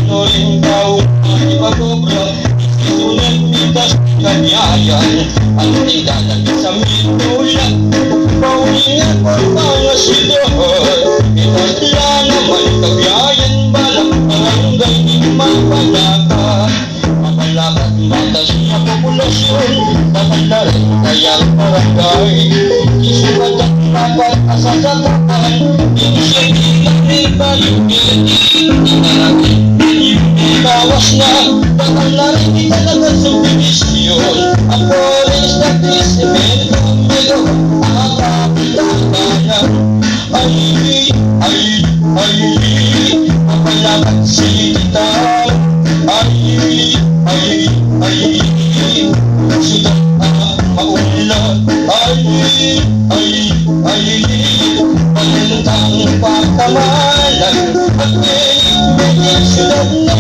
Ano rin daw ay pagobra, isunod mitas kanyayan. Ang tinggalan sa mitula, paulingan ko mga sidohon. Itatla naman kabiyayan, balang barangay mapalaka. Mapalakat matas na populasyon, bakala rin kayang barangay. Isukat at dapat asasakaan, inisipin may balibin. Bawas na, bakala rin di talaga subdivision. Ang forest na krisimento, pero akapitabayan. Mapalakat sita. Sudah maulan. Palintang pagkamalan. At ngayon sudah na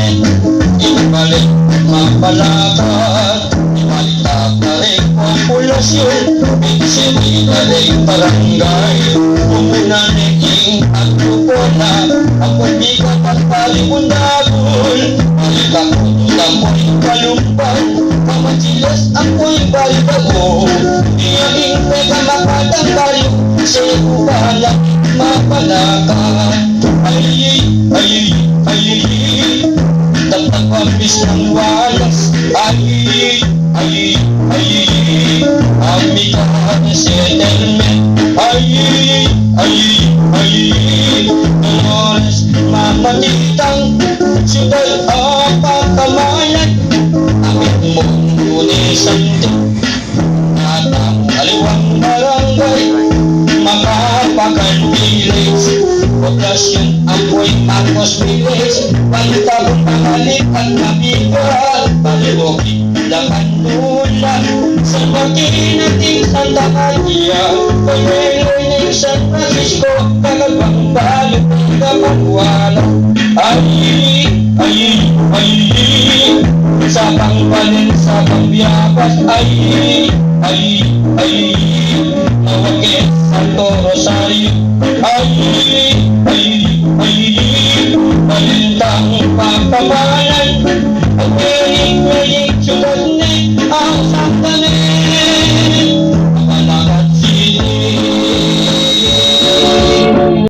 ibalik mapalakat. Ibalitak na rin populasyon. Pinsili na rin barangay. Umuna naging at grupo na ako'y bigat at palimunagol. Balitak ko tamoy kalumpal. Pamachilas ako'y balibago. Iyaging peka makatang kayo sa kubala mapalakat. Tagtag pabis ng walas. Amiga na settlement. Dolores mamatitang siyudad apakamalan. Amit mo unisan din at ang aliwang barangay. Makapagal village, poblasyon apoy Marcos Village. Pagtabong pangalik at nabigat, baliwogi lakanula. Sa pagkinating Santa Maria, Pagweloy ng San Francisco, Kagabang Balo, Kapagwala. Sa Pangpalin, sa Pangbiabas. Nawagin, Santo Rosario. Balintang pagpapay.